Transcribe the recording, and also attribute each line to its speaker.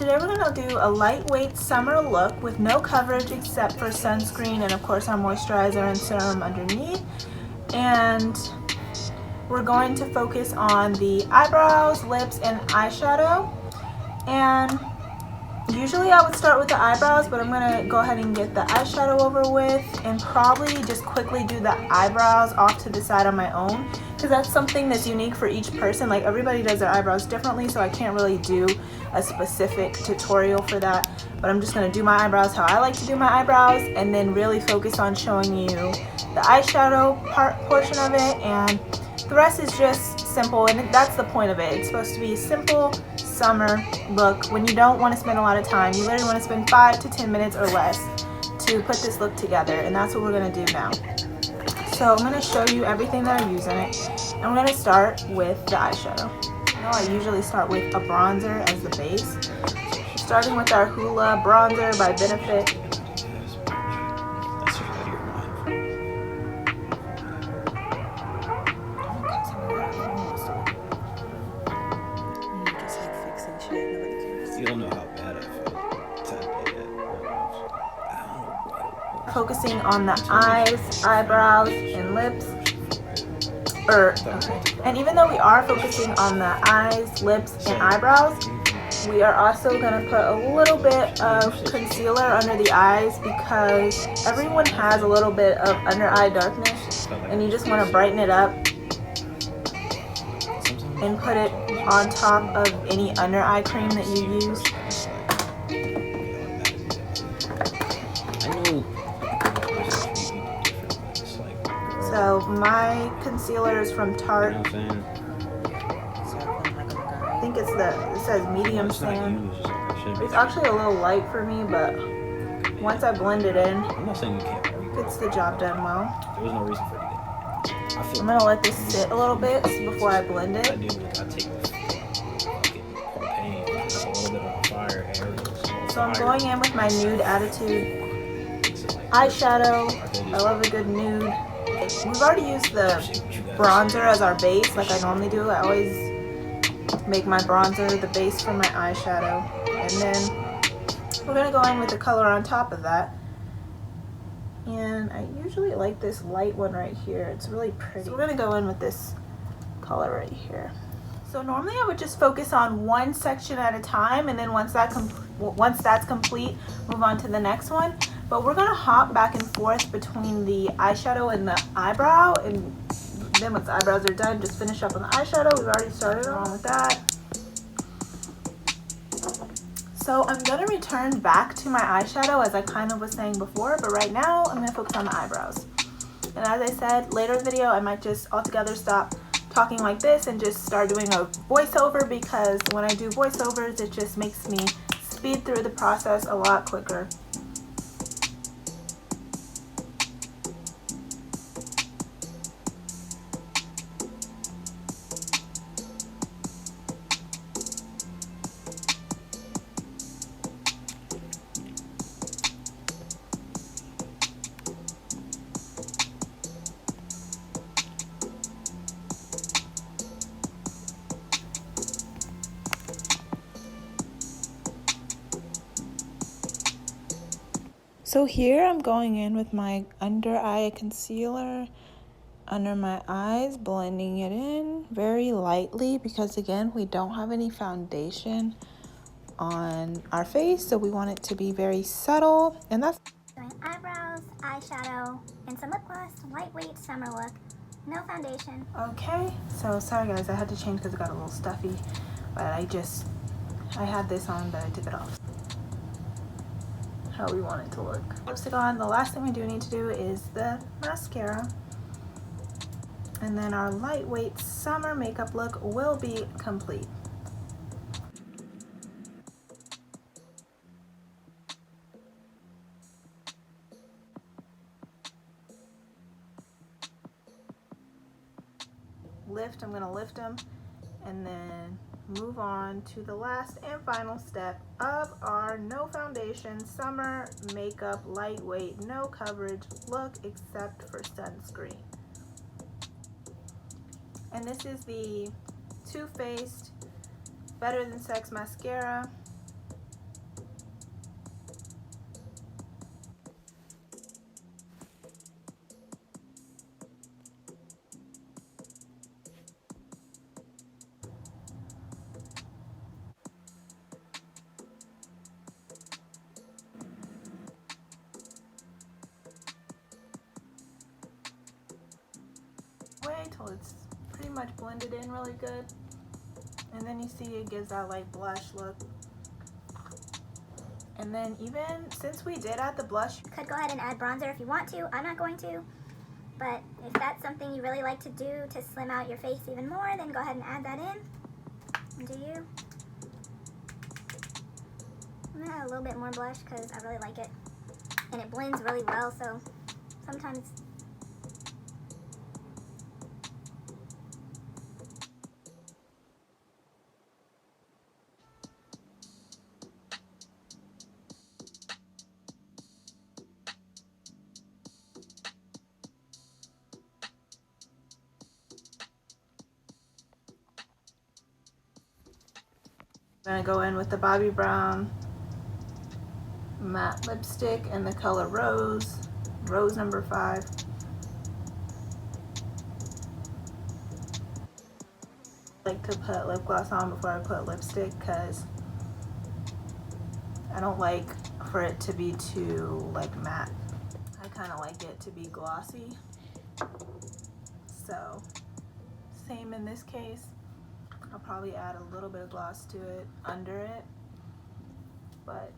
Speaker 1: today we're going to do a lightweight summer look with no coverage except for sunscreen and of course our moisturizer and serum underneath. And we're going to focus on the eyebrows, lips, and eyeshadow. And usually I would start with the eyebrows, but I'm going to go ahead and get the eyeshadow over with and probably just quickly do the eyebrows off to the side on my own, because that's something that's unique for each person. Like, everybody does their eyebrows differently, so I can't really do a specific tutorial for that. But I'm just going to do my eyebrows how I like to do my eyebrows, and then really focus on showing you the eyeshadow portion of it, and the rest is just simple. And that's the point of it. It's supposed to be simple summer look when you don't want to spend a lot of time. You literally want to spend 5 to 10 minutes or less to put this look together, and that's what we're going to do now. So I'm going to show you everything that I use in it, and we're going to start with the eyeshadow. You know, I usually start with a bronzer as the base. Starting with our Hoola bronzer by Benefit.
Speaker 2: You don't know how bad I feel.
Speaker 1: Focusing on the eyes, eyebrows, and lips. And even though we are focusing on the eyes, lips, and eyebrows, we are also going to put a little bit of concealer under the eyes, because everyone has a little bit of under eye darkness, and you just want to brighten it up and put it on top of any under eye cream that you use. So my concealer is from Tarte. I think it says medium sand. It's actually a little light for me, but once I blend it in,
Speaker 2: I'm not saying you can't.
Speaker 1: it gets the job done well.
Speaker 2: There was no reason for it to get.
Speaker 1: I'm gonna let this sit a little bit before I blend it.
Speaker 2: I do. I take the propane. It's a little bit of a fire hair.
Speaker 1: So I'm going in with my Nude Attitude eyeshadow. I love a good nude. We've already used the bronzer as our base like I normally do. I always make my bronzer the base for my eyeshadow. And then we're going to go in with the color on top of that. And I usually like this light one right here. It's really pretty. So we're going to go in with this color right here. So normally I would just focus on one section at a time, and then once that's complete, move on to the next one. But we're going to hop back and forth between the eyeshadow and the eyebrow, and then once the eyebrows are done, just finish up on the eyeshadow. We've already started on with that. So I'm going to return back to my eyeshadow as I kind of was saying before, but right now I'm going to focus on the eyebrows. And as I said, later in the video I might just altogether stop talking like this and just start doing a voiceover, because when I do voiceovers it just makes me speed through the process a lot quicker. So here I'm going in with my under eye concealer under my eyes, blending it in very lightly, because again, we don't have any foundation on our face, so we want it to be very subtle. And that's
Speaker 3: doing eyebrows, eyeshadow, and some lip gloss, lightweight summer look, no foundation.
Speaker 1: okay. So sorry guys, I had to change because it got a little stuffy, but I had this on, but I took it off. How we want it to look. Lipstick on. The last thing we do need to do is the mascara, and then our lightweight summer makeup look will be complete. I'm going to lift them and then move on to the last and final step of our no foundation summer makeup lightweight no coverage look except for sunscreen. And this is the Too Faced Better Than Sex Mascara it's pretty much blended in really good. And then you see it gives that light blush look. And then even since we did add the blush,
Speaker 3: You could go ahead and add bronzer if you want to. I'm not going to. But if that's something you really like to do to slim out your face even more, then go ahead and add that in. And do you? I'm gonna add a little bit more blush because I really like it. And it blends really well, so sometimes
Speaker 1: I'm gonna go in with the Bobbi Brown matte lipstick in the color Rose, Rose number 5. I like to put lip gloss on before I put lipstick because I don't like for it to be too like matte. I kind of like it to be glossy. So same in this case. I'll probably add a little bit of gloss to it under it, but